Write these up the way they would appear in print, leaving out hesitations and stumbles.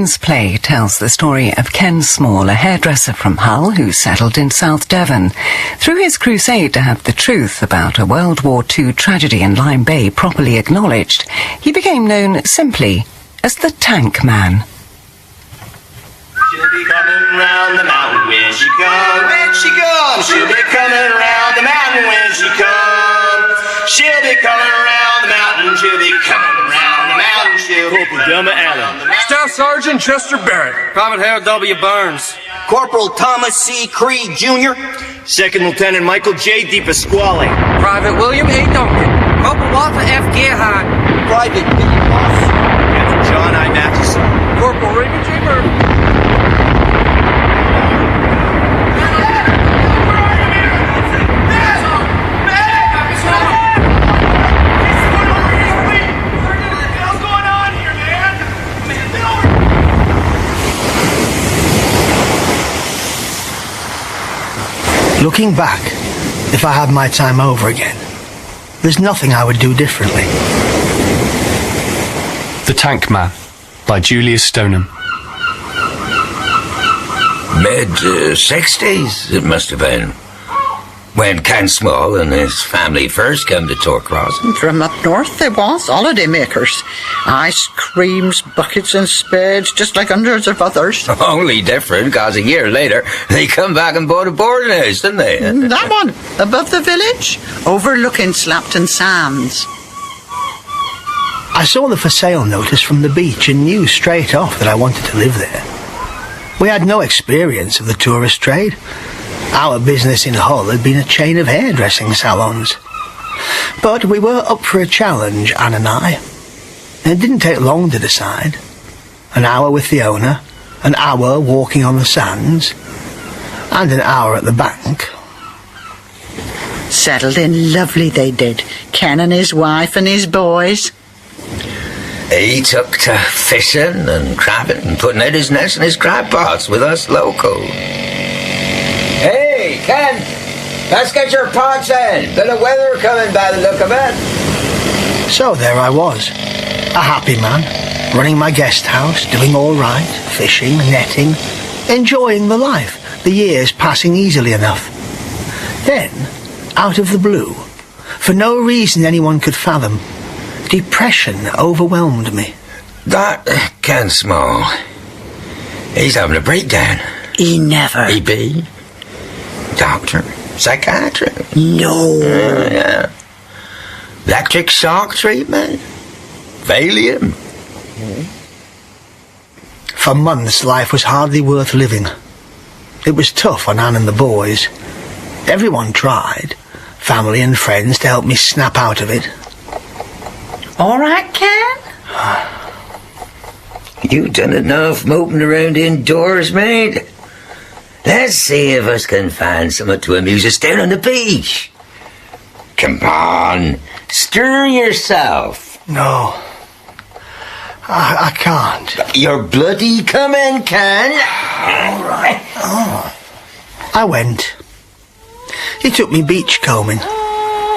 This play tells the story of Ken Small, a hairdresser from Hull who settled in South Devon. Through his crusade to have the truth about a World War II tragedy in Lyme Bay properly acknowledged, he became known simply as the Tank Man. She'll be coming round the mountain when she comes. When she comes, she'll be coming round the mountain when she comes. She'll be coming round the mountain. She'll be coming round the mountain. She'll be coming Allen. Staff Sergeant Chester Barrett. Private Harold W. Burns. Corporal Thomas C. Creed, Jr. Second Lieutenant Michael J. DePasquale. Private William A. Duncan. Corporal Walter F. Gerhardt. Private Billy Moss. Captain John I. Matheson. Corporal Raymond J. Murphy. Looking back, if I had my time over again, there's nothing I would do differently. The Tank Man by Julia Stoneham. Mid-60s, it must have been, when Ken Small and his family first came to Torcross. From up north they was, holiday makers. Ice creams, buckets and spades, just like hundreds of others. Only different, because a year later, they come back and bought a boarding house, didn't they? That one, above the village, overlooking Slapton Sands. I saw the for sale notice from the beach and knew straight off that I wanted to live there. We had no experience of the tourist trade. Our business in Hull had been a chain of hairdressing salons. But we were up for a challenge, Anne and I. And it didn't take long to decide. An hour with the owner, an hour walking on the sands, and an hour at the bank. Settled in lovely they did, Ken and his wife and his boys. He took to fishing and crabbing and putting out his nets in his crab pots with us locals. Hey, Ken, let's get your pots in. Bit of weather coming by the look of it. So there I was, a happy man, running my guest house, doing all right, fishing, netting, enjoying the life, the years passing easily enough. Then, out of the blue, for no reason anyone could fathom, depression overwhelmed me. That Ken Small, he's having a breakdown. He never. He be? Doctor? Psychiatrist? No. Yeah. Electric shock treatment? Valium? For months, life was hardly worth living. It was tough on Anne and the boys. Everyone tried, family and friends, to help me snap out of it. All right, Ken? You done enough moping around indoors, mate. Let's see if us can find something to amuse us down on the beach. Come on, stir yourself. No, I can't. You're bloody coming, Ken. All right. Oh. I went. He took me beach combing.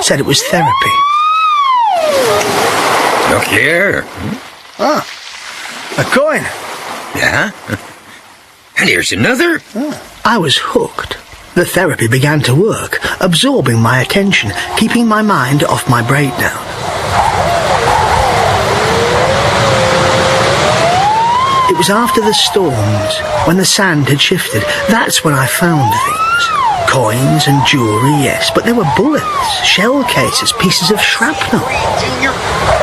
Said it was therapy. Look here. Ah, a coin. Yeah? And here's another. I was hooked. The therapy began to work, absorbing my attention, keeping my mind off my breakdown. It was after the storms, when the sand had shifted. That's when I found things. Coins and jewellery, yes, but there were bullets, shell cases, pieces of shrapnel.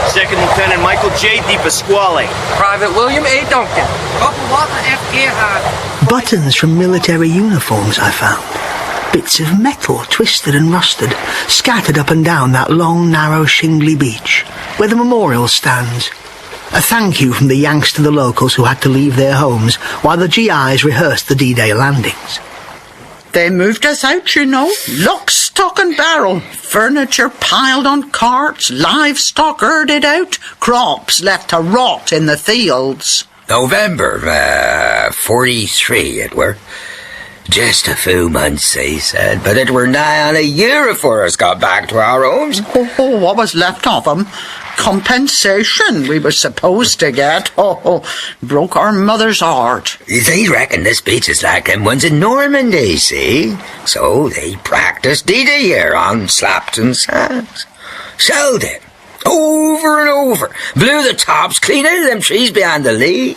Second Lieutenant Michael J. DePasquale. Private William A. Duncan. Corporal Walter F. Gerhardt. Buttons from military uniforms I found. Bits of metal, twisted and rusted, scattered up and down that long, narrow, shingly beach, where the memorial stands. A thank you from the Yanks to the locals who had to leave their homes while the GIs rehearsed the D-Day landings. They moved us out, you know. Lock, stock and barrel. Furniture piled on carts, livestock herded out, crops left to rot in the fields. November, 43 it were. Just a few months, he said, but it were nigh on a year afore us got back to our homes. Oh, what was left of 'em? compensation we was supposed to get. Oh, broke our mother's heart. They reckon this beach is like them ones in Normandy, see? So they practiced D-Day here on Slapton Sands. Shelled it. Over and over. Blew the tops clean out of them trees behind the lee.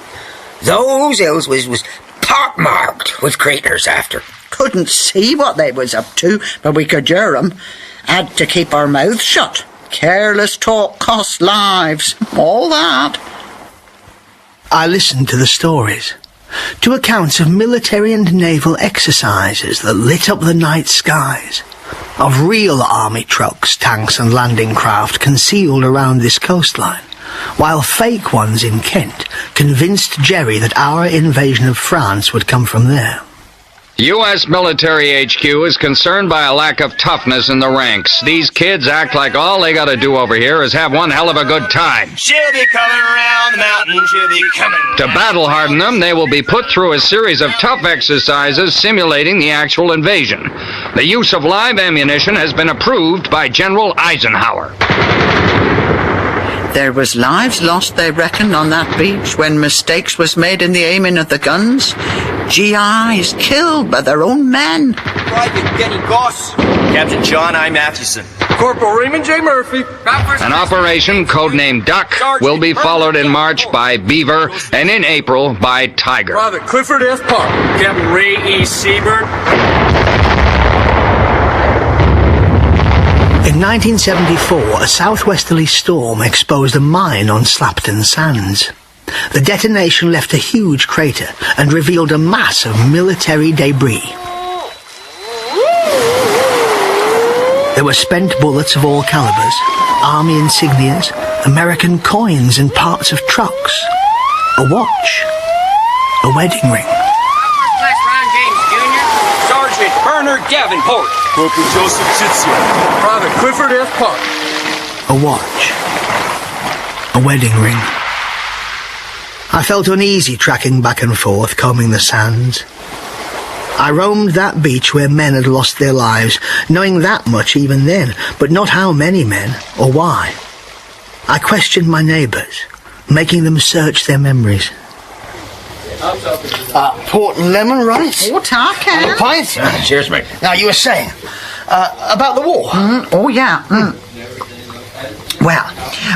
Those hills was pockmarked with craters after. Couldn't see what they was up to, but we could hear 'em. Had to keep our mouths shut. Careless talk costs lives. All that. I listened to the stories, to accounts of military and naval exercises that lit up the night skies, of real army trucks, tanks and landing craft concealed around this coastline, while fake ones in Kent convinced Jerry that our invasion of France would come from there. U.S. military HQ is concerned by a lack of toughness in the ranks. These kids act like all they gotta do over here is have one hell of a good time. She'll be coming around the mountain, she'll be coming. To battle harden them, they will be put through a series of tough exercises simulating the actual invasion. The use of live ammunition has been approved by General Eisenhower. There was lives lost, they reckon, on that beach when mistakes was made in the aiming of the guns. GIs killed by their own men. Private Denny Goss. Captain John I. Mathewson. Corporal Raymond J. Murphy. An operation codenamed Duck will be followed in March by Beaver and in April by Tiger. Private Clifford F. Park. Captain Ray E. Seabird. In 1974, a southwesterly storm exposed a mine on Slapton Sands. The detonation left a huge crater and revealed a mass of military debris. There were spent bullets of all calibers, army insignias, American coins and parts of trucks, a watch, a wedding ring. Ryan James Jr. Sergeant Bernard Davenport. Corporal Joseph Chitsia. Private Clifford F. Park. A watch. A wedding ring. I felt uneasy tracking back and forth, combing the sands. I roamed that beach where men had lost their lives, knowing that much even then, but not how many men or why. I questioned my neighbours, making them search their memories. Port and lemon, right? What I can. A pint? Cheers, mate. Now, you were saying about the war. Oh, yeah. Well,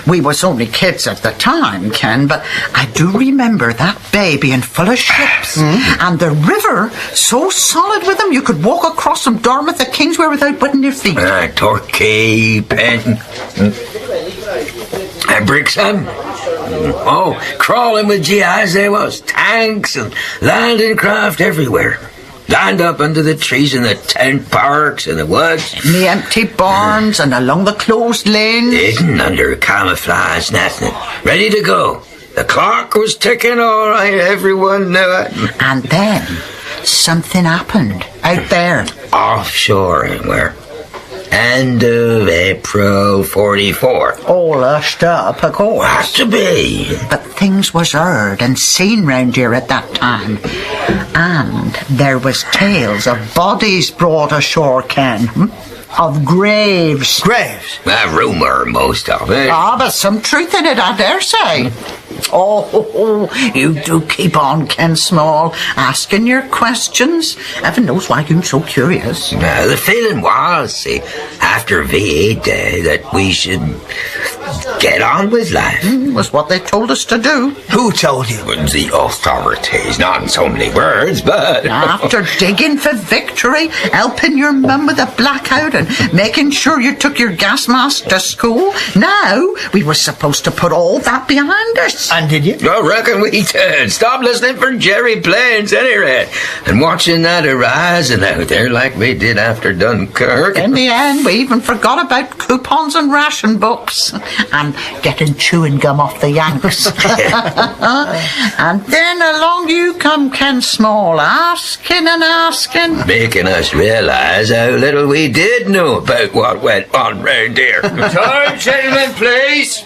we was only kids at the time, Ken, but I do remember that bay being full of ships, and the river so solid with them you could walk across from Dartmouth to Kingsway without putting your feet. Torquay, Penn, and Brixham. Oh, crawling with GIs there was. Tanks and landing craft everywhere. Lined up under the trees in the tent parks and the woods. In the empty barns and along the closed lanes. Hidden under camouflage netting. Ready to go. The clock was ticking all right, everyone knew it. And then something happened out there. Offshore, anywhere. End of April 44. All hushed up, of course. Has to be. But things was heard and seen round here at that time. And there was tales of bodies brought ashore, Ken. Of graves. Graves? A rumour, most of it. But some truth in it, I dare say. Oh, you do keep on, Ken Small, asking your questions. Heaven knows why you're so curious. The feeling was, see, after V8 Day, that we should get on with life. Was what they told us to do. Who told you? The authorities, not in so many words, but... After digging for victory, helping your mum with a blackout and making sure you took your gas mask to school, now we were supposed to put all that behind us. And did you? I reckon we did. Stop listening for Jerry Plains, any rate, and watching that horizon out there like we did after Dunkirk. In the end, we even forgot about coupons and ration books and getting chewing gum off the Yanks. And then along you come, Ken Small, asking and asking. Making us realise how little we did know about what went on round here. Time, gentlemen, please.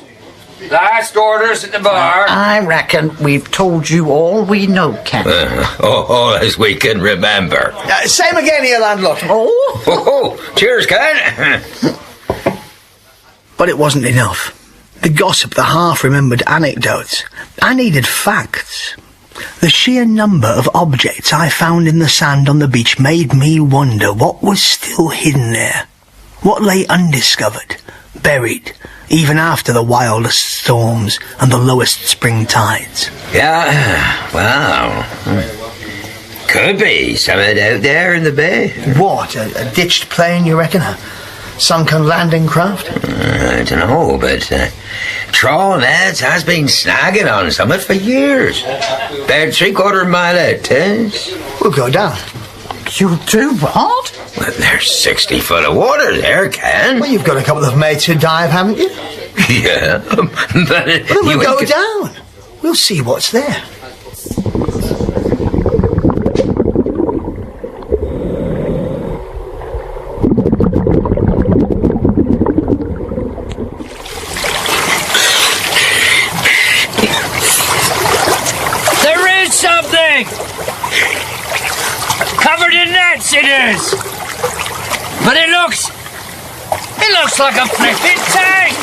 Last orders at the bar. I reckon we've told you all we know, Ken. All as we can remember. Same again here, landlord. Oh, cheers, Ken. But it wasn't enough. The gossip, the half-remembered anecdotes. I needed facts. The sheer number of objects I found in the sand on the beach made me wonder what was still hidden there. What lay undiscovered, buried, even after the wildest storms and the lowest spring tides. Yeah, well, could be something out there in the bay. What, a ditched plane, you reckon? A sunken landing craft? I don't know, but Trawling lads has been snagging on something for years. About 3/4 mile out, Tess. We'll go down. You'll do what? Well, there's 60 foot of water there, Ken. Well, you've got a couple of mates who dive, haven't you? Yeah, but Well, we'll go down. We'll see what's there. There is something! Covered in nets it is! But it looks like a flipping tank!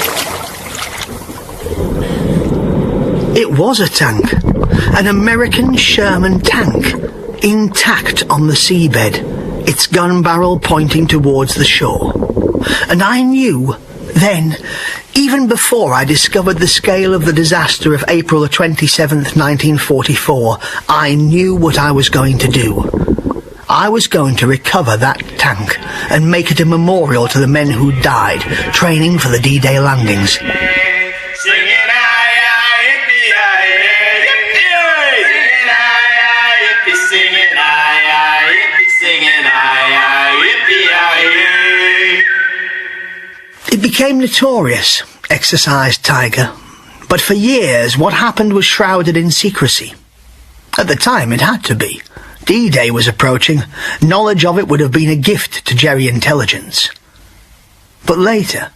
It was a tank. An American Sherman tank. Intact on the seabed. Its gun barrel pointing towards the shore. And I knew then, even before I discovered the scale of the disaster of April the 27th, 1944, I knew what I was going to do. I was going to recover that tank and make it a memorial to the men who died, training for the D-Day landings. Singing aye, yippee, yippee, singing aye, yippee, singing aye, yippee. It became notorious, Exercise Tiger, but for years what happened was shrouded in secrecy. At the time it had to be. D-Day was approaching. Knowledge of it would have been a gift to Jerry intelligence. But later,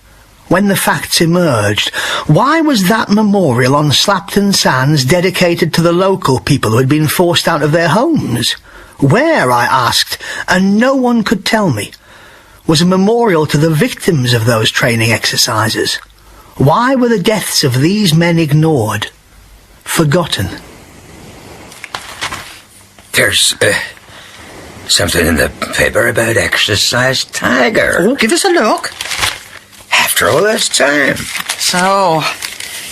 when the facts emerged, why was that memorial on Slapton Sands dedicated to the local people who had been forced out of their homes? Where, I asked, and no one could tell me, was a memorial to the victims of those training exercises? Why were the deaths of these men ignored, forgotten? There's something in the paper about Exercise Tiger. Oh, give us a look. After all this time. So,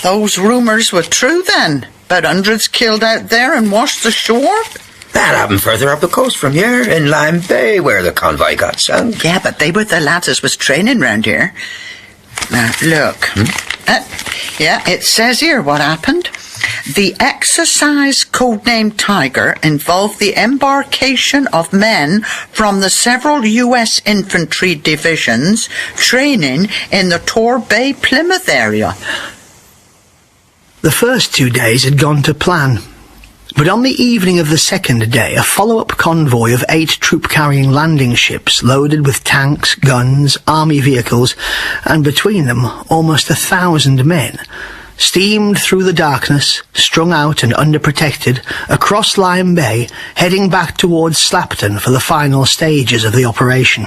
those rumours were true then? About hundreds killed out there and washed ashore? That happened further up the coast from here, in Lime Bay, where the convoy got sunk. Yeah, but they were the lads as was training round here. Now, look. Yeah, it says here what happened. The exercise codenamed Tiger involved the embarkation of men from the several U.S. infantry divisions training in the Tor Bay, Plymouth area. The first 2 days had gone to plan. But on the evening of the second day, a follow-up convoy of 8 troop-carrying landing ships loaded with tanks, guns, army vehicles, and between them almost 1,000 men, steamed through the darkness, strung out and underprotected, across Lime Bay, heading back towards Slapton for the final stages of the operation.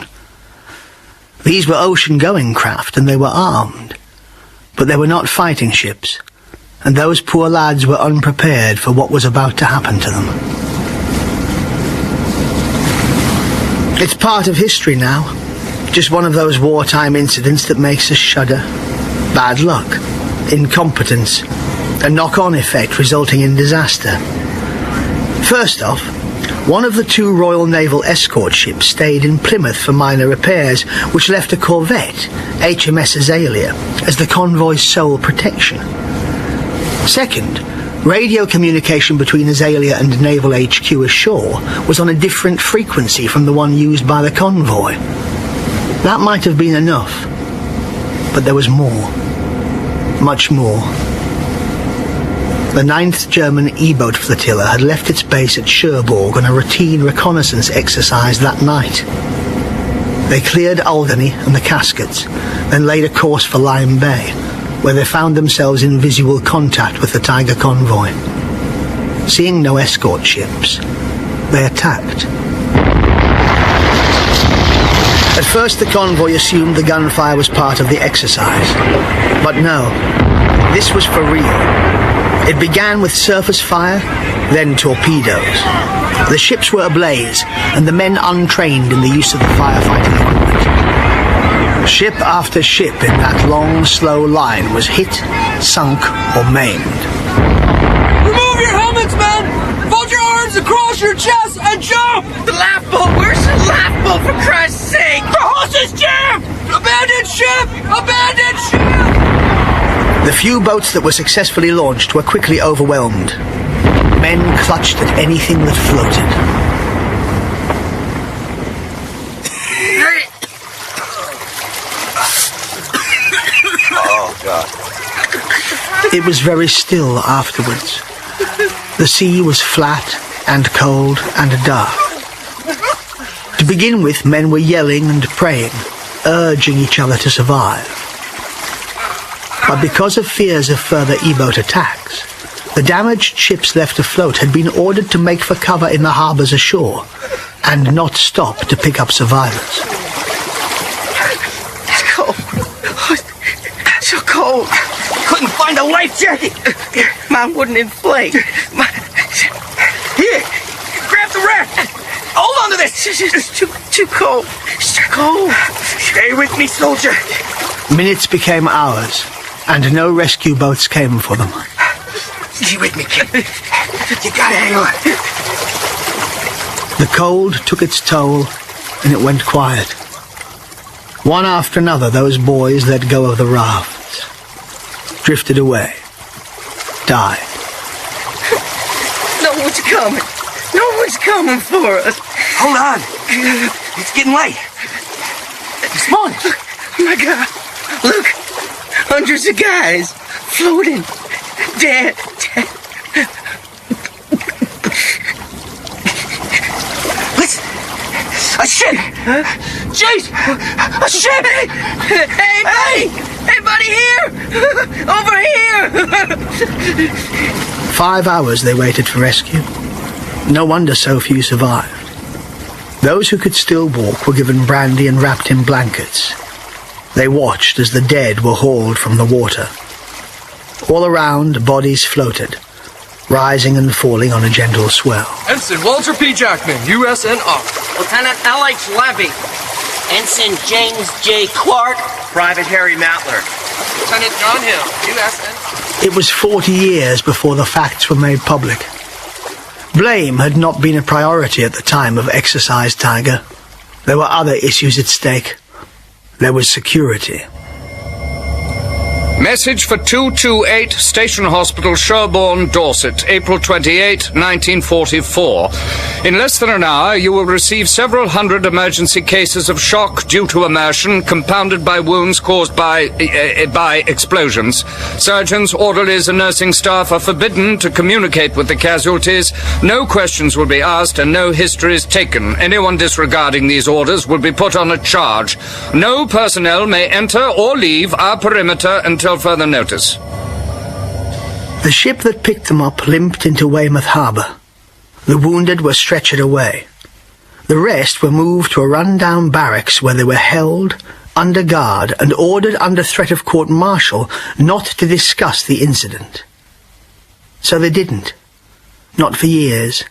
These were ocean-going craft, and they were armed. But they were not fighting ships, and those poor lads were unprepared for what was about to happen to them. It's part of history now. Just one of those wartime incidents that makes us shudder. Bad luck, incompetence, a knock-on effect resulting in disaster. First off, one of the 2 Royal Naval escort ships stayed in Plymouth for minor repairs, which left a corvette, HMS Azalea, as the convoy's sole protection. Second, radio communication between Azalea and Naval HQ ashore was on a different frequency from the one used by the convoy. That might have been enough, but there was more. Much more. The 9th German E-boat flotilla had left its base at Cherbourg on a routine reconnaissance exercise that night. They cleared Alderney and the Cascades, then laid a course for Lime Bay, where they found themselves in visual contact with the Tiger convoy. Seeing no escort ships, they attacked. At first the convoy assumed the gunfire was part of the exercise, but no. This was for real. It began with surface fire, then torpedoes. The ships were ablaze, and the men untrained in the use of the firefighting equipment. Ship after ship in that long, slow line was hit, sunk, or maimed. Remove your helmets, men! Fold your arms across your chest and jump! The lifeboat! Where's the lifeboat, for Christ's sake? The horses jam! Abandoned ship! Abandoned ship! The few boats that were successfully launched were quickly overwhelmed. Men clutched at anything that floated. Oh, God. It was very still afterwards. The sea was flat and cold and dark. To begin with, men were yelling and praying, urging each other to survive. But because of fears of further E-boat attacks, the damaged ships left afloat had been ordered to make for cover in the harbours ashore and not stop to pick up survivors. It's cold. So cold. Couldn't find a life jacket. Mine wouldn't inflate. Here, grab the raft. Hold on to this. It's too cold. It's too cold. Stay with me, soldier. Minutes became hours, and no rescue boats came for them. Stay with me, kid. You gotta hang on. The cold took its toll, and it went quiet. One after another, those boys let go of the rafts, drifted away, died. No one's coming. No one's coming for us. Hold on. It's getting late. Come on. Oh, my God. Look. Hundreds of guys floating. Dead. What's... A ship! Jeez! A ship! Hey, buddy, here! Over here! 5 hours they waited for rescue. No wonder so few survived. Those who could still walk were given brandy and wrapped in blankets. They watched as the dead were hauled from the water. All around, bodies floated, rising and falling on a gentle swell. Ensign Walter P. Jackman, USNR. Lieutenant L.H. Levy. Ensign James J. Clark. Private Harry Matler. Lieutenant John Hill, USNR. It was 40 years before the facts were made public. Blame had not been a priority at the time of Exercise Tiger. There were other issues at stake. There was security. Message for 228 Station Hospital, Sherborne, Dorset, April 28, 1944. In less than an hour, you will receive several hundred emergency cases of shock due to immersion, compounded by wounds caused by explosions. Surgeons, orderlies, and nursing staff are forbidden to communicate with the casualties. No questions will be asked and no histories taken. Anyone disregarding these orders will be put on a charge. No personnel may enter or leave our perimeter until further notice. The ship that picked them up limped into Weymouth Harbour. The wounded were stretchered away. The rest were moved to a run-down barracks where they were held, under guard, and ordered under threat of court-martial not to discuss the incident. So they didn't. Not for years.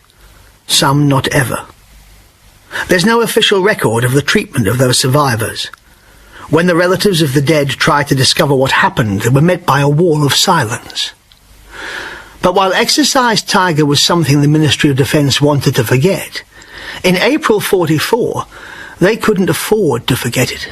Some not ever. There's no official record of the treatment of those survivors. When the relatives of the dead tried to discover what happened, they were met by a wall of silence. But while Exercise Tiger was something the Ministry of Defence wanted to forget, in April 44, they couldn't afford to forget it.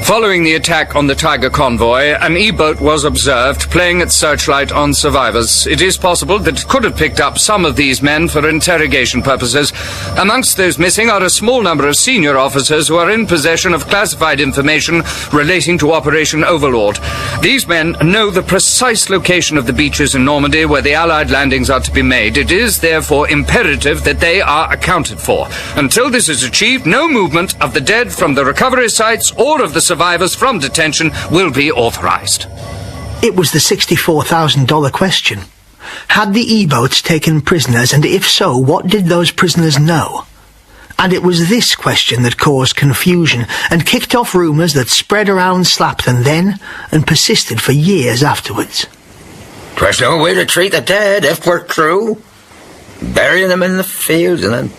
Following the attack on the Tiger convoy, an E-boat was observed playing its searchlight on survivors. It is possible that it could have picked up some of these men for interrogation purposes. Amongst those missing are a small number of senior officers who are in possession of classified information relating to Operation Overlord. These men know the precise location of the beaches in Normandy where the Allied landings are to be made. It is, therefore, imperative that they are accounted for. Until this is achieved, no movement of the dead from the recovery sites or of the survivors from detention will be authorized. It was the $64,000 question. Had the E-boats taken prisoners, and if so, what did those prisoners know? And it was this question that caused confusion and kicked off rumours that spread around Slapton then and persisted for years afterwards. 'Twas no way to treat the dead if we're true. Burying them in the fields and then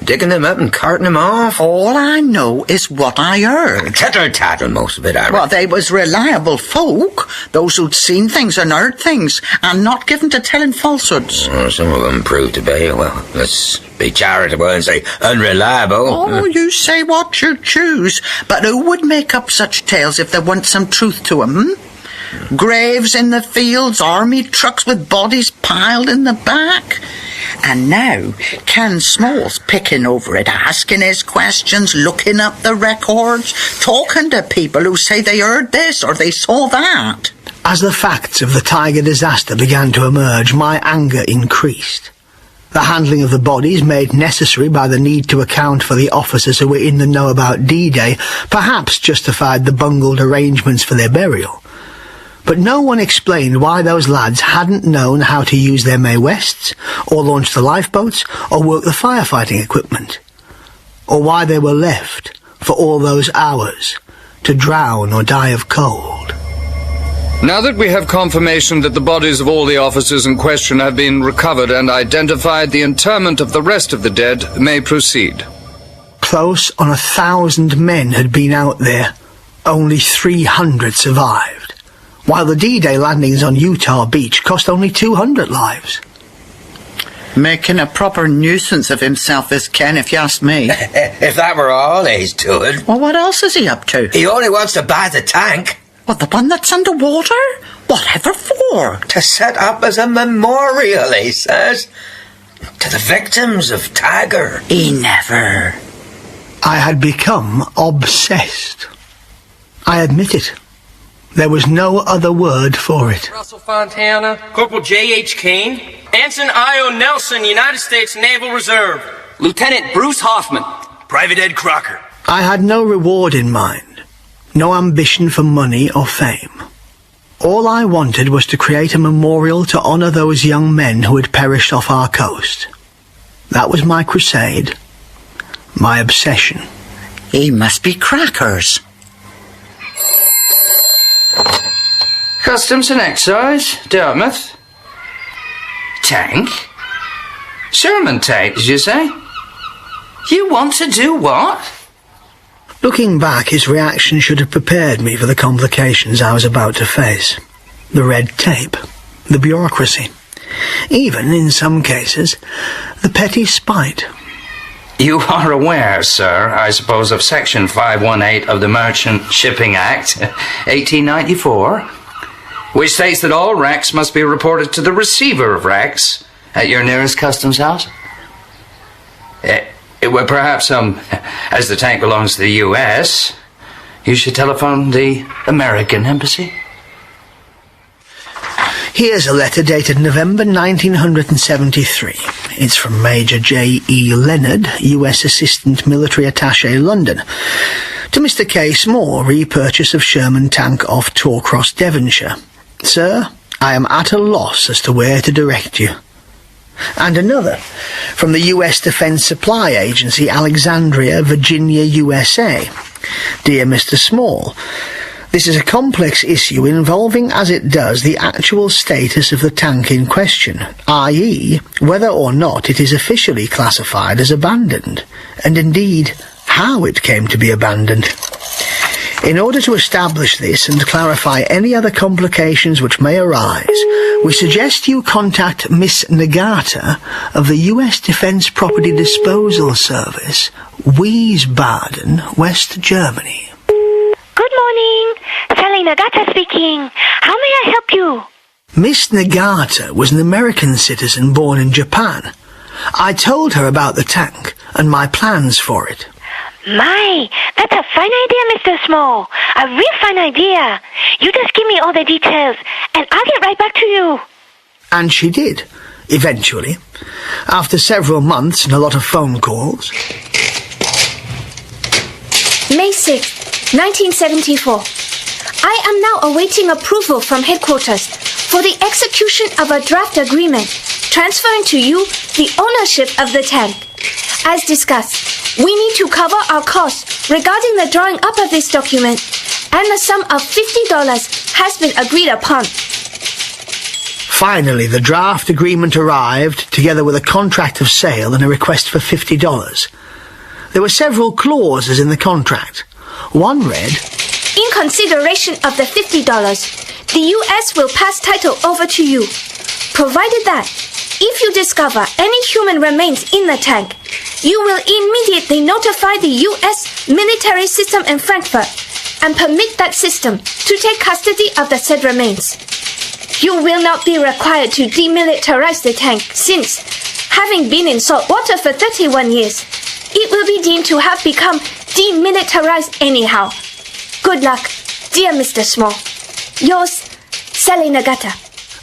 digging them up and carting them off. All I know is what I heard. Tattle most of it, I reckon. Well, they was reliable folk, those who'd seen things and heard things, and not given to telling falsehoods. Some of them proved to be, well, let's be charitable and say unreliable. Oh, you say what you choose, but who would make up such tales if there weren't some truth to 'em? Graves in the fields, army trucks with bodies piled in the back. And now, Ken Small's picking over it, asking his questions, looking up the records, talking to people who say they heard this or they saw that. As the facts of the Tiger disaster began to emerge, my anger increased. The handling of the bodies, made necessary by the need to account for the officers who were in the know about D-Day, perhaps justified the bungled arrangements for their burial. But no one explained why those lads hadn't known how to use their Mae Wests, or launch the lifeboats, or work the firefighting equipment. Or why they were left, for all those hours, to drown or die of cold. Now that we have confirmation that the bodies of all the officers in question have been recovered and identified, the interment of the rest of the dead may proceed. Close on 1,000 men had been out there. Only 300 survived. While the D-Day landings on Utah Beach cost only 200 lives. Making a proper nuisance of himself, is Ken, if you ask me. If that were all he's doing. Well, what else is he up to? He only wants to buy the tank. What, the one that's underwater? Whatever for? To set up as a memorial, he says, to the victims of Tiger. He never. I had become obsessed. I admit it. There was no other word for it. Russell Fontana, Corporal J.H. Kane, Ensign I.O. Nelson, United States Naval Reserve, Lieutenant Bruce Hoffman, Private Ed Crocker. I had no reward in mind, no ambition for money or fame. All I wanted was to create a memorial to honour those young men who had perished off our coast. That was my crusade, my obsession. He must be crackers. Customs and Excise, Dartmouth. Tank? Sherman tank, did you say? You want to do what? Looking back, his reaction should have prepared me for the complications I was about to face. The red tape, the bureaucracy, even, in some cases, the petty spite. You are aware, sir, I suppose, of Section 518 of the Merchant Shipping Act, 1894, which states that all wrecks must be reported to the receiver of wrecks at your nearest customs house. It would perhaps, as the tank belongs to the U.S., you should telephone the American Embassy. Here's a letter dated November 1973. It's from Major J.E. Leonard, U.S. Assistant Military Attaché, London, to Mr. K. Small, repurchase of Sherman tank off Torcross, Devonshire. Sir, I am at a loss as to where to direct you. And another, from the U.S. Defense Supply Agency, Alexandria, Virginia, USA. Dear Mr. Small, this is a complex issue involving, as it does, the actual status of the tank in question, i.e., whether or not it is officially classified as abandoned, and indeed, how it came to be abandoned. In order to establish this and clarify any other complications which may arise, we suggest you contact Miss Nagata of the U.S. Defense Property Disposal Service, Wiesbaden, West Germany. Good morning. Sally Nagata speaking. How may I help you? Miss Nagata was an American citizen born in Japan. I told her about the tank and my plans for it. My, that's a fine idea, Mr. Small. A real fine idea. You just give me all the details, and I'll get right back to you. And she did, eventually, after several months and a lot of phone calls. May 6th, 1974. I am now awaiting approval from headquarters for the execution of a draft agreement transferring to you the ownership of the tank. As discussed, We need to cover our costs regarding the drawing up of this document, and the sum of $50 has been agreed upon. Finally, the draft agreement arrived, together with a contract of sale and a request for $50. There were several clauses in the contract. One read, "In consideration of the $50, the U.S. will pass title over to you, provided that, if you discover any human remains in the tank, you will immediately notify the U.S. military system in Frankfurt and permit that system to take custody of the said remains. You will not be required to demilitarize the tank since, having been in salt water for 31 years, it will be deemed to have become demilitarized anyhow. Good luck, dear Mr. Small. Yours, Sally Nagata."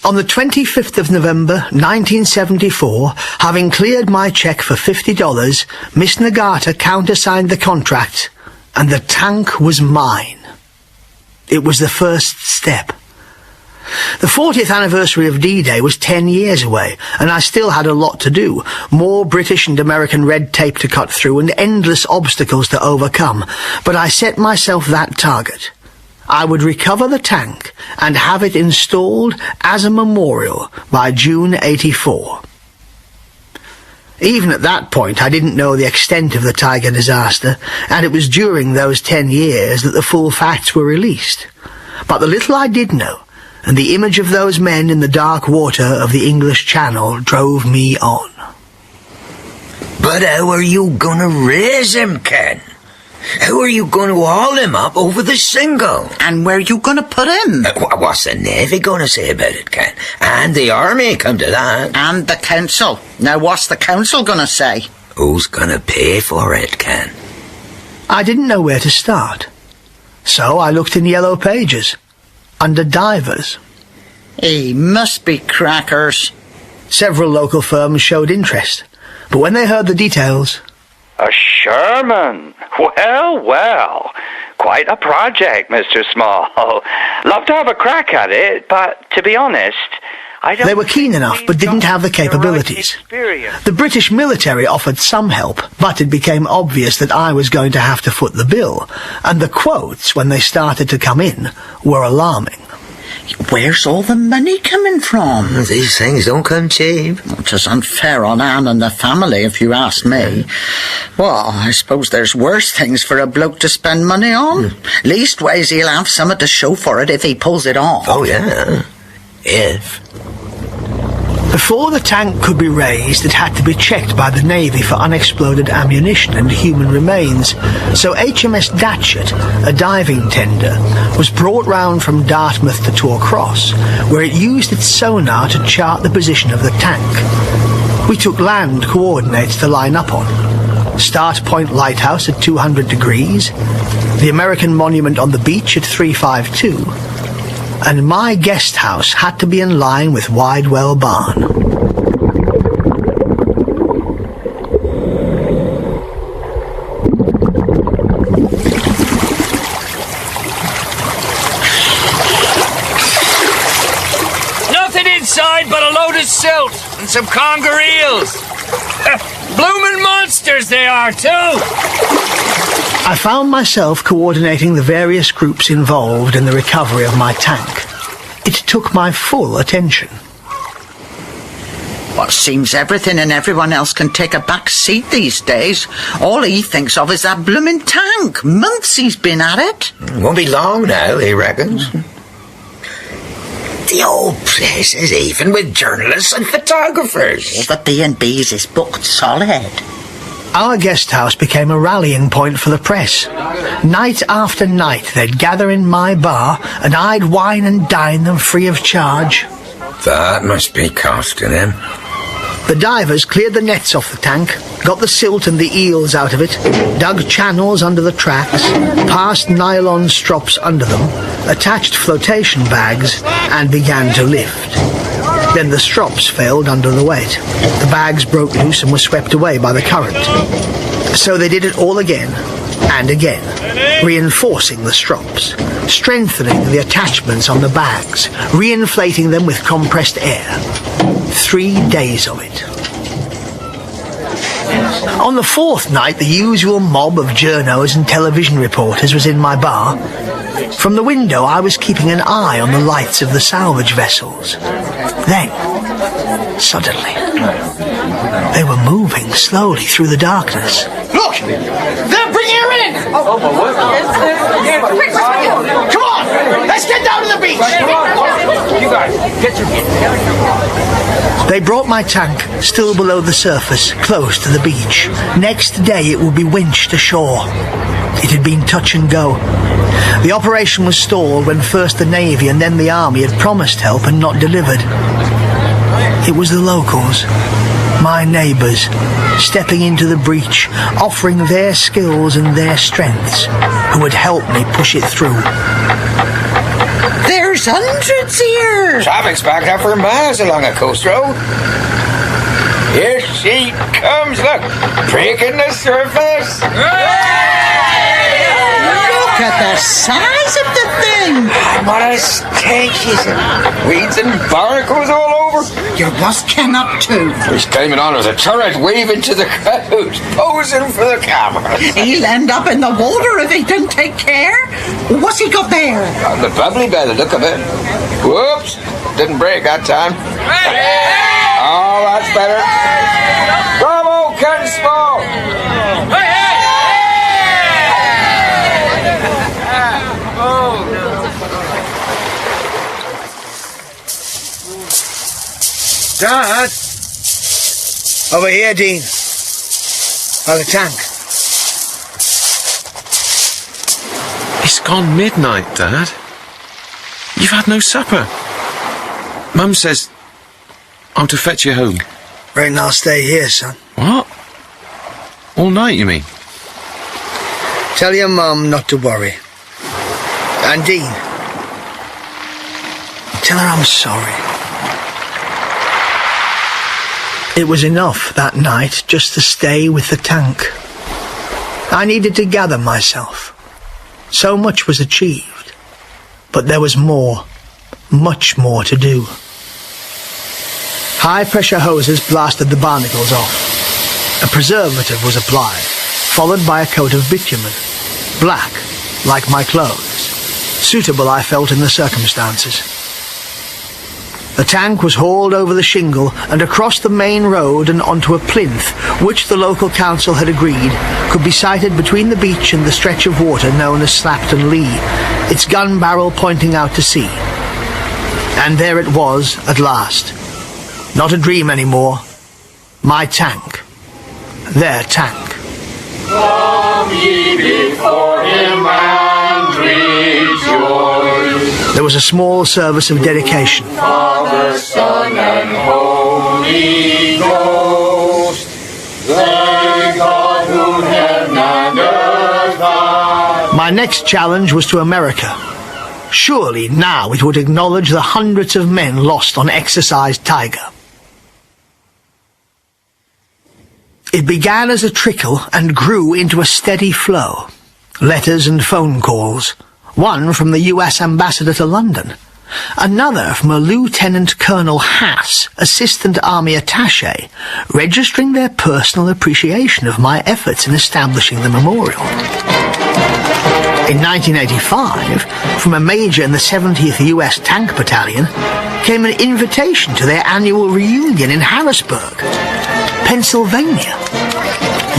On the 25th of November, 1974, having cleared my cheque for $50, Miss Nagata countersigned the contract, and the tank was mine. It was the first step. The 40th anniversary of D-Day was 10 years away, and I still had a lot to do. More British and American red tape to cut through and endless obstacles to overcome. But I set myself that target. I would recover the tank and have it installed as a memorial by June '84. Even at that point, I didn't know the extent of the Tiger disaster, and it was during those 10 years that the full facts were released. But the little I did know, and the image of those men in the dark water of the English Channel drove me on. But how are you gonna raise him, Ken? How are you going to haul him up over the Single? And where are you going to put him? What's the Navy going to say about it, Ken? And the Army, come to that. And the Council. Now, what's the Council going to say? Who's going to pay for it, Ken? I didn't know where to start. So I looked in Yellow Pages, under divers. He must be crackers. Several local firms showed interest, but when they heard the details... A Sherman? Well. Quite a project, Mr. Small. Love to have a crack at it, but to be honest, I don't... They were keen enough, but didn't have the capabilities. The British military offered some help, but it became obvious that I was going to have to foot the bill, and the quotes, when they started to come in, were alarming. Where's all the money coming from? These things don't come cheap. Which is unfair on Anne and the family, if you ask me. Well, I suppose there's worse things for a bloke to spend money on. Leastways, he'll have something to show for it if he pulls it off. Oh, yeah. If. Before the tank could be raised, it had to be checked by the Navy for unexploded ammunition and human remains. So HMS Datchet, a diving tender, was brought round from Dartmouth to Tor Cross, where it used its sonar to chart the position of the tank. We took land coordinates to line up on. Start Point Lighthouse at 200 degrees, the American Monument on the beach at 352, and my guest house had to be in line with Widewell Barn. Nothing inside but a load of silt and some conger eels. Bloomin' monsters they are, too! I found myself coordinating the various groups involved in the recovery of my tank. It took my full attention. Well, seems everything and everyone else can take a back seat these days. All he thinks of is that bloomin' tank. Months he's been at it. Won't be long now, he reckons. The old place is even with journalists and photographers. The B&B's is booked solid. Our guest house became a rallying point for the press. Night after night they'd gather in my bar and I'd wine and dine them free of charge. That must be costing him. The divers cleared the nets off the tank, got the silt and the eels out of it, dug channels under the tracks, passed nylon strops under them, attached flotation bags, and began to lift. Then the strops failed under the weight. The bags broke loose and were swept away by the current. So they did it all again and again, reinforcing the strops, strengthening the attachments on the bags, reinflating them with compressed air. 3 days of it. On the fourth night, the usual mob of journos and television reporters was in my bar. From the window, I was keeping an eye on the lights of the salvage vessels. Then, suddenly, they were moving slowly through the darkness. Look! They're bringing her in! Come on! Let's get down to the beach! You guys, get your... They brought my tank, still below the surface, close to the beach. Next day it would be winched ashore. It had been touch and go. The operation was stalled when first the Navy and then the Army had promised help and not delivered. It was the locals, my neighbours, stepping into the breach, offering their skills and their strengths, who would help me push it through. There's hundreds here! Traffic's backed up for miles along a coast road. Here she comes, look, breaking the surface. Look at the size of the thing! What a stink, she's in. Weeds and barnacles all over. You must ken up too. He's climbing on as a turret, waving to the crowd, posing for the camera. He'll end up in the water if he didn't take care. What's he got there? On the bubbly by the look of it. Whoops, didn't break that time. Oh, that's better. Bravo, Ken Small. Dad! Over here, Dean. By the tank. It's gone midnight, Dad. You've had no supper. Mum says I'm to fetch you home. Reckon I'll stay here, son. What? All night, you mean? Tell your mum not to worry. And Dean, tell her I'm sorry. It was enough that night just to stay with the tank. I needed to gather myself. So much was achieved, but there was more, much more to do. High-pressure hoses blasted the barnacles off. A preservative was applied, followed by a coat of bitumen, black, like my clothes, suitable I felt in the circumstances. The tank was hauled over the shingle and across the main road and onto a plinth, which the local council had agreed could be sighted between the beach and the stretch of water known as Slapton Lee, its gun barrel pointing out to sea. And there it was at last. Not a dream anymore. My tank. Their tank. Come ye before him and rejoice. There was a small service of dedication. Father, Son, and Holy Ghost, the God who heaven and earth are. My next challenge was to America. Surely now it would acknowledge the hundreds of men lost on Exercise Tiger. It began as a trickle and grew into a steady flow. Letters and phone calls. One from the US ambassador to London. Another from a Lieutenant Colonel Hass, Assistant Army Attaché, registering their personal appreciation of my efforts in establishing the memorial. In 1985, from a major in the 70th US Tank Battalion, came an invitation to their annual reunion in Harrisburg, Pennsylvania,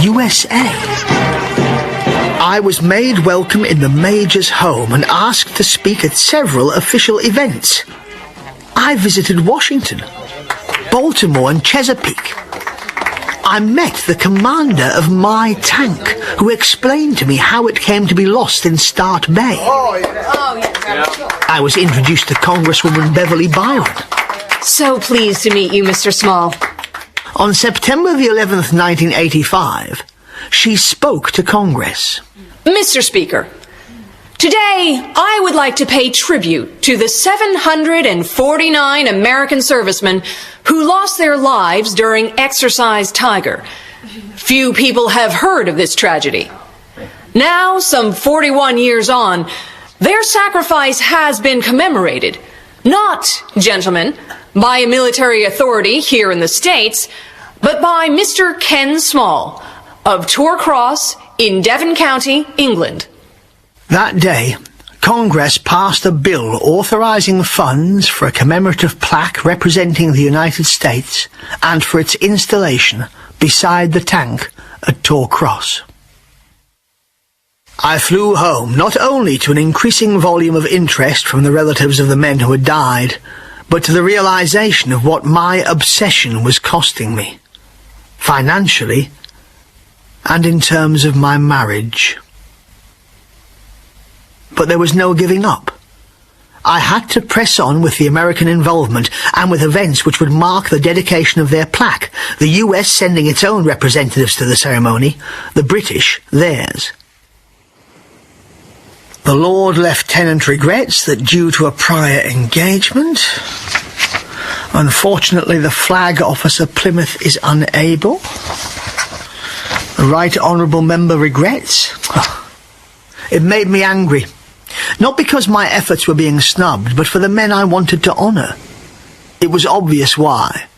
USA. I was made welcome in the Major's home and asked to speak at several official events. I visited Washington, Baltimore and Chesapeake. I met the commander of my tank, who explained to me how it came to be lost in Start Bay. I was introduced to Congresswoman Beverly Byron. So pleased to meet you, Mr. Small. On September the 11th, 1985, she spoke to Congress. Mr. Speaker, today I would like to pay tribute to the 749 American servicemen who lost their lives during Exercise Tiger. Few people have heard of this tragedy. Now, some 41 years on, their sacrifice has been commemorated. Not, gentlemen, by a military authority here in the States, but by Mr. Ken Small, of Tor Cross in Devon County, England. That day, Congress passed a bill authorizing funds for a commemorative plaque representing the United States and for its installation beside the tank at Tor Cross. I flew home not only to an increasing volume of interest from the relatives of the men who had died, but to the realization of what my obsession was costing me, financially and in terms of my marriage. But there was no giving up. I had to press on with the American involvement and with events which would mark the dedication of their plaque, the US sending its own representatives to the ceremony, the British theirs. The Lord Lieutenant regrets that due to a prior engagement, unfortunately the Flag Officer Plymouth is unable. The Right Honourable Member regrets. It made me angry. Not because my efforts were being snubbed, but for the men I wanted to honour. It was obvious why.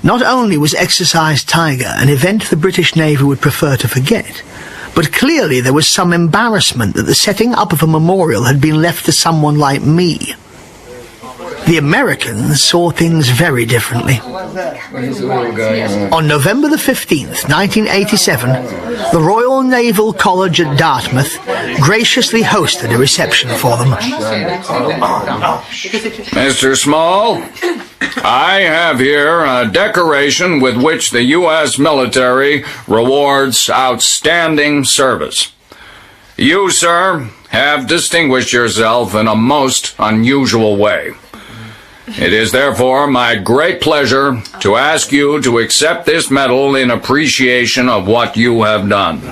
Not only was Exercise Tiger an event the British Navy would prefer to forget, but clearly there was some embarrassment that the setting up of a memorial had been left to someone like me. The Americans saw things very differently. On November the 15th, 1987, the Royal Naval College at Dartmouth graciously hosted a reception for them. Mr. Small, I have here a decoration with which the U.S. military rewards outstanding service. You, sir, have distinguished yourself in a most unusual way. It is therefore my great pleasure to ask you to accept this medal in appreciation of what you have done.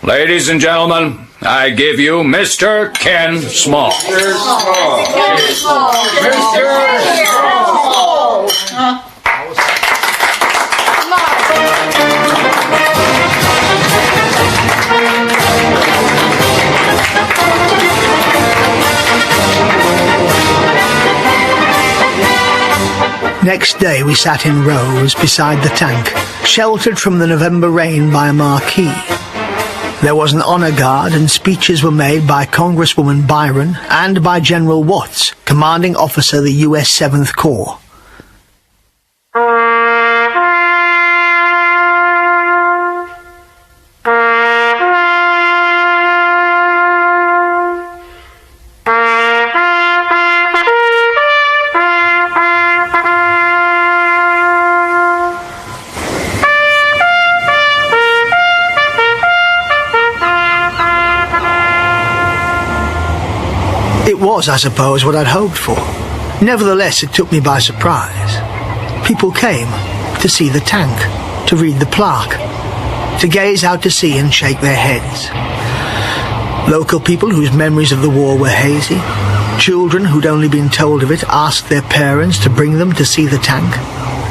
Ladies and gentlemen, I give you Mr. Ken Small. Mr. Small. Next day we sat in rows beside the tank, sheltered from the November rain by a marquee. There was an honour guard and speeches were made by Congresswoman Byron and by General Watts, commanding officer of the US 7th Corps. Was, I suppose, what I'd hoped for. Nevertheless, it took me by surprise. People came to see the tank, to read the plaque, to gaze out to sea and shake their heads. Local people whose memories of the war were hazy, children who'd only been told of it asked their parents to bring them to see the tank,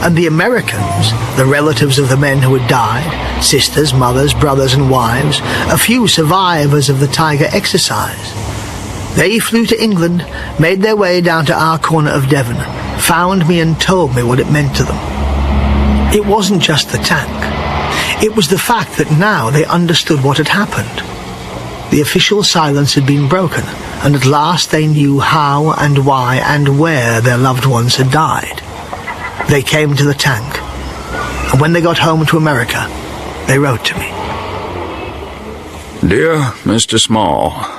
and the Americans, the relatives of the men who had died, sisters, mothers, brothers and wives, a few survivors of the Tiger exercise. They flew to England, made their way down to our corner of Devon, found me and told me what it meant to them. It wasn't just the tank. It was the fact that now they understood what had happened. The official silence had been broken, and at last they knew how and why and where their loved ones had died. They came to the tank, and when they got home to America, they wrote to me. Dear Mr. Small,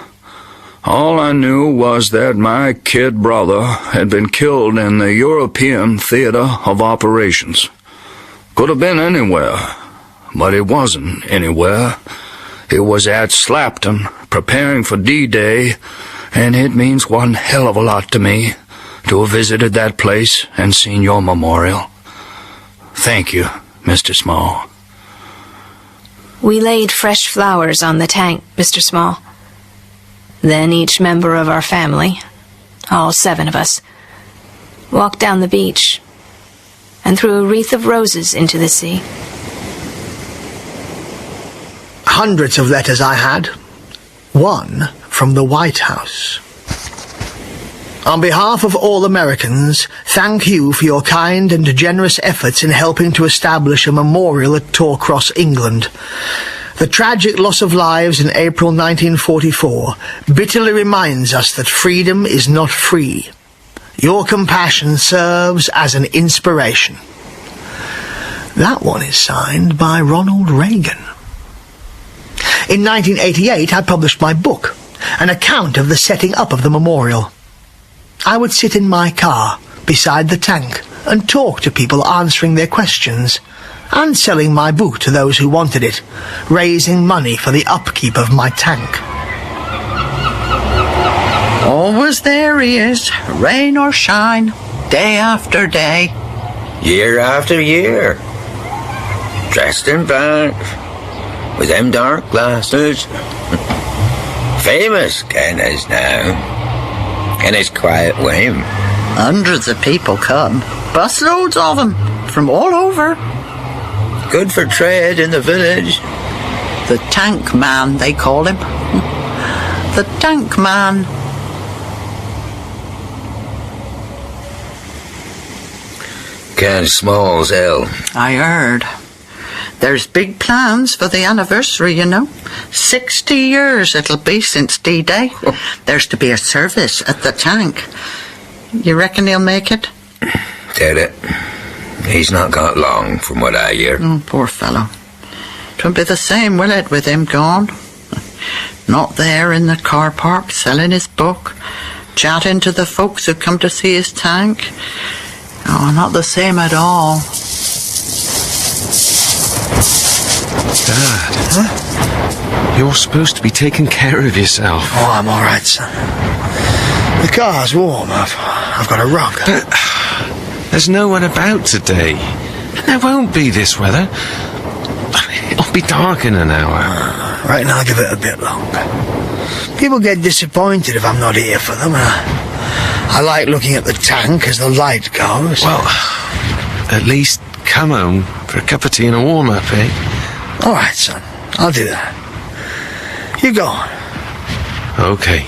all I knew was that my kid brother had been killed in the European theater of operations. Could have been anywhere, but it wasn't anywhere. It was at Slapton, preparing for D-Day, and it means one hell of a lot to me to have visited that place and seen your memorial. Thank you, Mr. Small. We laid fresh flowers on the tank, Mr. Small. Then each member of our family, all 7 of us, walked down the beach and threw a wreath of roses into the sea. Hundreds of letters I had. One from the White House. On behalf of all Americans, thank you for your kind and generous efforts in helping to establish a memorial at Torcross, England. The tragic loss of lives in April 1944 bitterly reminds us that freedom is not free. Your compassion serves as an inspiration. That one is signed by Ronald Reagan. In 1988, I published my book, an account of the setting up of the memorial. I would sit in my car beside the tank and talk to people answering their questions and selling my book to those who wanted it, raising money for the upkeep of my tank. Always there he is, rain or shine, day after day. Year after year. Dressed in black, with them dark glasses. Famous, Ken is now, in his quiet way. Hundreds of people come, busloads of them, from all over. Good for trade in the village. The tank man, they call him. The tank man. Ken Small's ill. I heard. There's big plans for the anniversary, you know. 60 years it'll be since D-Day. There's to be a service at the tank. You reckon he'll make it? Did it? He's not got long, from what I hear. Oh, poor fellow. 'Twill be the same, will it, with him gone? Not there in the car park, selling his book, chatting to the folks who come to see his tank. Oh, not the same at all. Dad, you're supposed to be taking care of yourself. Oh, I'm all right, son. The car's warm. I've got a rug. But there's no one about today. There won't be this weather. It'll be dark in an hour. Right now, I'll give it a bit longer. People get disappointed if I'm not here for them. I like looking at the tank as the light goes. Well, at least come home for a cup of tea and a warm-up, eh? All right, son. I'll do that. You go on. Okay.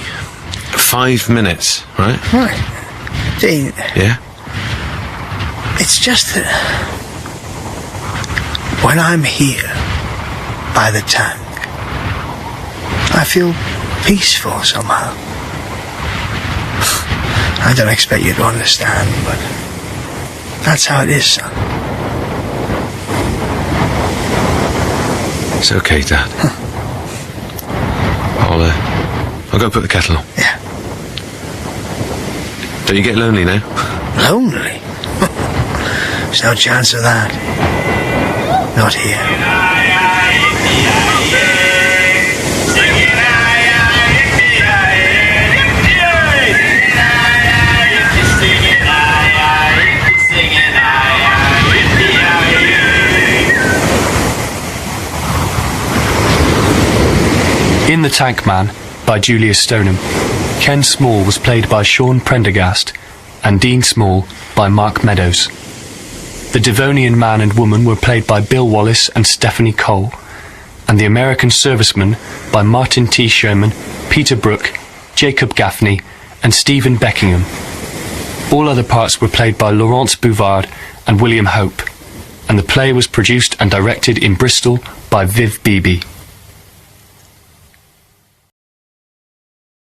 5 minutes, right? Right. Dean. Yeah? It's just that when I'm here by the tank, I feel peaceful somehow. I don't expect you to understand, but that's how it is, son. It's okay, Dad. I'll go put the kettle on. Yeah. Don't you get lonely now? Lonely? There's no chance of that. Not here. In The Tank Man by Julia Stoneham, Ken Small was played by Sean Prendergast and Dean Small by Mark Meadows. The Devonian man and woman were played by Bill Wallace and Stephanie Cole, and the American serviceman by Martin T. Sherman, Peter Brook, Jacob Gaffney and Stephen Beckingham. All other parts were played by Laurence Bouvard and William Hope, and the play was produced and directed in Bristol by Viv Beebe.